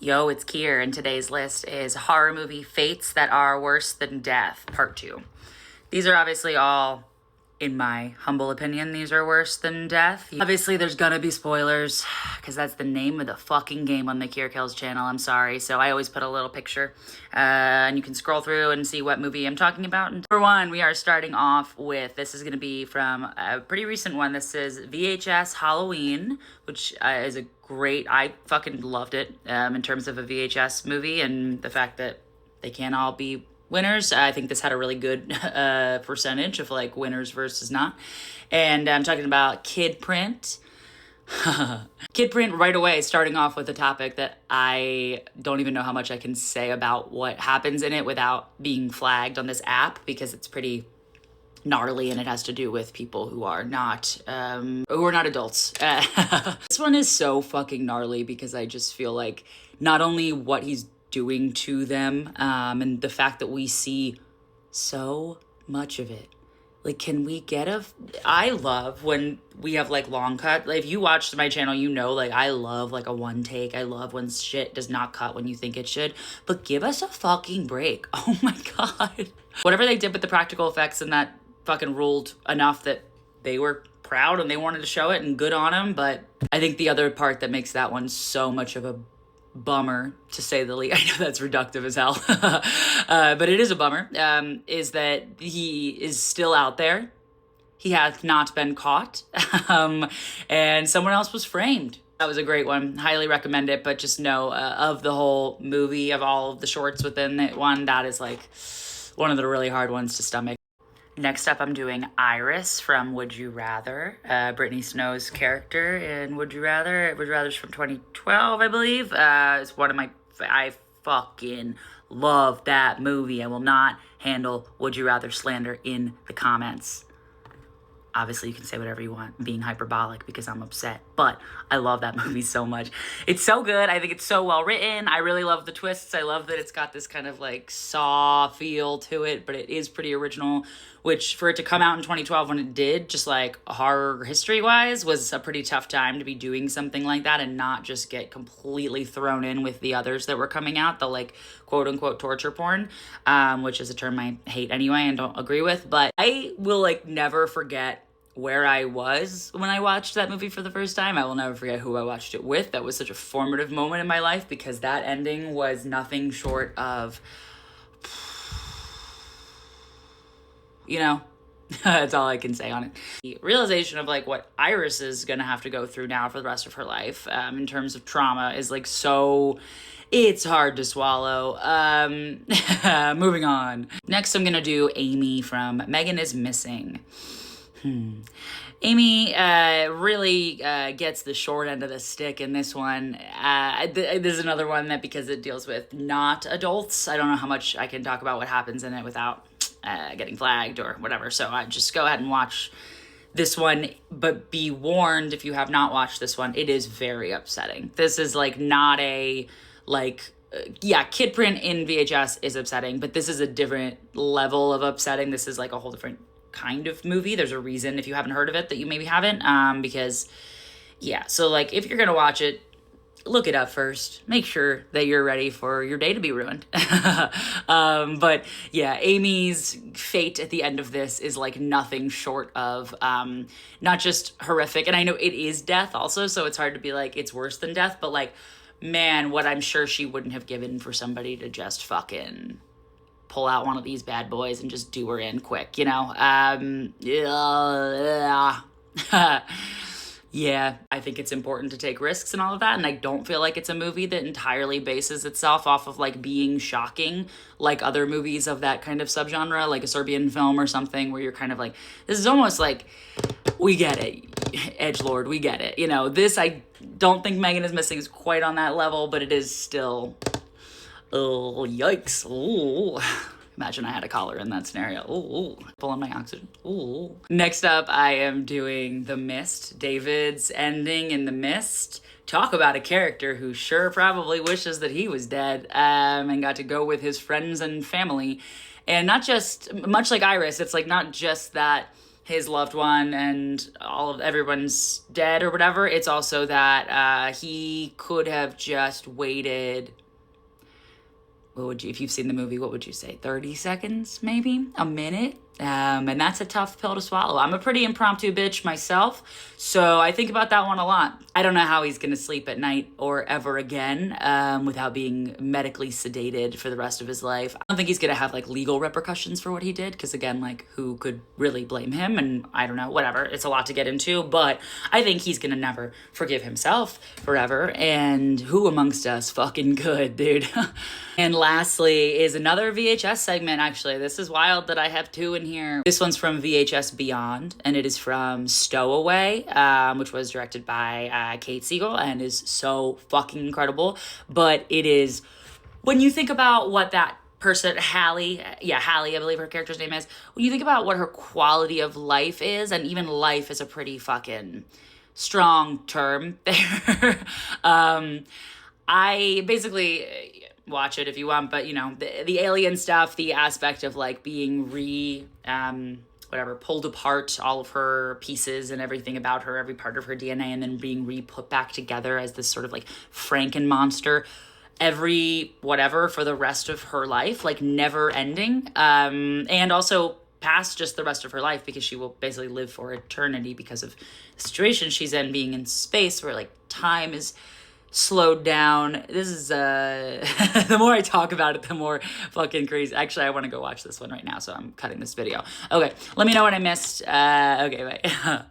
Yo, it's Kier, and today's list is horror movie Fates That Are Worse Than Death, Part 2. These are obviously all, in my humble opinion, these are worse than death. Obviously, there's gonna be spoilers, because that's the name of the fucking game on the Kier Kills channel, I'm sorry. So I always put a little picture, and you can scroll through and see what movie I'm talking about. And for one, we are starting off with, this is gonna be from a pretty recent one. This is VHS Halloween, which is a great, I fucking loved it in terms of a VHS movie, and the fact that they can't all be winners. I think this had a really good percentage of like winners versus not. And I'm talking about Kid Print. Kid Print right away, starting off with a topic that I don't even know how much I can say about what happens in it without being flagged on this app, because it's pretty gnarly and it has to do with people who are not adults. This one is so fucking gnarly because I just feel like not only what he's doing to them, and the fact that we see so much of it. Like, can we get I love when we have like long cut. Like, if you watched my channel, you know, like I love like a one take. I love when shit does not cut when you think it should, but give us a fucking break. Oh my God. Whatever they did with the practical effects and that fucking ruled enough that they were proud and they wanted to show it, and good on them. But I think the other part that makes that one so much of a bummer, to say the least, I know that's reductive as hell, but it is a bummer, is that he is still out there. He hath not been caught, and someone else was framed. That was a great one. Highly recommend it, but just know of the whole movie, of all of the shorts within it, one, that is like one of the really hard ones to stomach. Next up, I'm doing Iris from Would You Rather, Brittany Snow's character in Would You Rather. Would You Rather's from 2012, I believe. It's one of my, I fucking love that movie. I will not handle Would You Rather slander in the comments. Obviously, you can say whatever you want. I'm being hyperbolic because I'm upset, but I love that movie so much. It's so good. I think it's so well written. I really love the twists. I love that it's got this kind of like Saw feel to it, but it is pretty original, which for it to come out in 2012 when it did, just like horror history-wise, was a pretty tough time to be doing something like that and not just get completely thrown in with the others that were coming out, the like quote-unquote torture porn, which is a term I hate anyway and don't agree with. But I will like never forget where I was when I watched that movie for the first time. I will never forget who I watched it with. That was such a formative moment in my life, because that ending was nothing short of, you know, that's all I can say on it. The realization of like what Iris is gonna have to go through now for the rest of her life, in terms of trauma, is like so, it's hard to swallow. Moving on. Next, I'm gonna do Amy from Megan is Missing. Amy really gets the short end of the stick in this one. There's another one that, because it deals with not adults, I don't know how much I can talk about what happens in it without getting flagged or whatever. So I just go ahead and watch this one, but be warned if you have not watched this one, it is very upsetting. This is like not a like yeah, Kid Print in VHS is upsetting, but this is a different level of upsetting. This is like a whole different kind of movie. There's a reason, if you haven't heard of it, that you maybe haven't, because yeah, so like if you're gonna watch it, look it up first, make sure that you're ready for your day to be ruined. But yeah, Amy's fate at the end of this is like nothing short of not just horrific, and I know it is death also, so it's hard to be like it's worse than death, but like, man, what I'm sure she wouldn't have given for somebody to just fucking pull out one of these bad boys and just do her in quick, you know? Yeah, I think it's important to take risks and all of that, and I don't feel like it's a movie that entirely bases itself off of like being shocking, like other movies of that kind of subgenre, like a Serbian film or something, where you're kind of like, this is almost like, we get it, edgelord, we get it. You know, this, I don't think Megan is Missing is quite on that level, but it is still, oh, yikes. Oh, imagine I had a collar in that scenario. Oh, pulling my oxygen. Oh. Next up, I am doing The Mist. David's ending in The Mist. Talk about a character who sure probably wishes that he was dead, and got to go with his friends and family. And not just, much like Iris, it's like not just that his loved one and everyone's dead or whatever. It's also that he could have just waited. What would you, if you've seen the movie, what would you say? 30 seconds, maybe a minute? And that's a tough pill to swallow. I'm a pretty impromptu bitch myself, so I think about that one a lot. I don't know how he's gonna sleep at night or ever again without being medically sedated for the rest of his life. I don't think he's gonna have like legal repercussions for what he did, because again, like, who could really blame him? And I don't know, whatever. It's a lot to get into, but I think he's gonna never forgive himself forever. And who amongst us fucking could, dude? And lastly is another VHS segment, actually. This is wild that I have two in here. This one's from VHS Beyond, and it is from Stowaway, which was directed by Kate Siegel and is so fucking incredible. But it is, when you think about what that person, Hallie, I believe her character's name is, when you think about what her quality of life is, and even life is a pretty fucking strong term there. I basically, watch it if you want, but you know, the alien stuff, the aspect of like being pulled apart, all of her pieces and everything about her, every part of her DNA, and then being put back together as this sort of like Franken monster, every whatever for the rest of her life, like never ending. And also past just the rest of her life, because she will basically live for eternity because of the situation she's in, being in space where like time is slowed down. This is the more I talk about it, the more fucking crazy. Actually, I want to go watch this one right now, so I'm cutting this video. Okay, let me know what I missed. Okay, bye.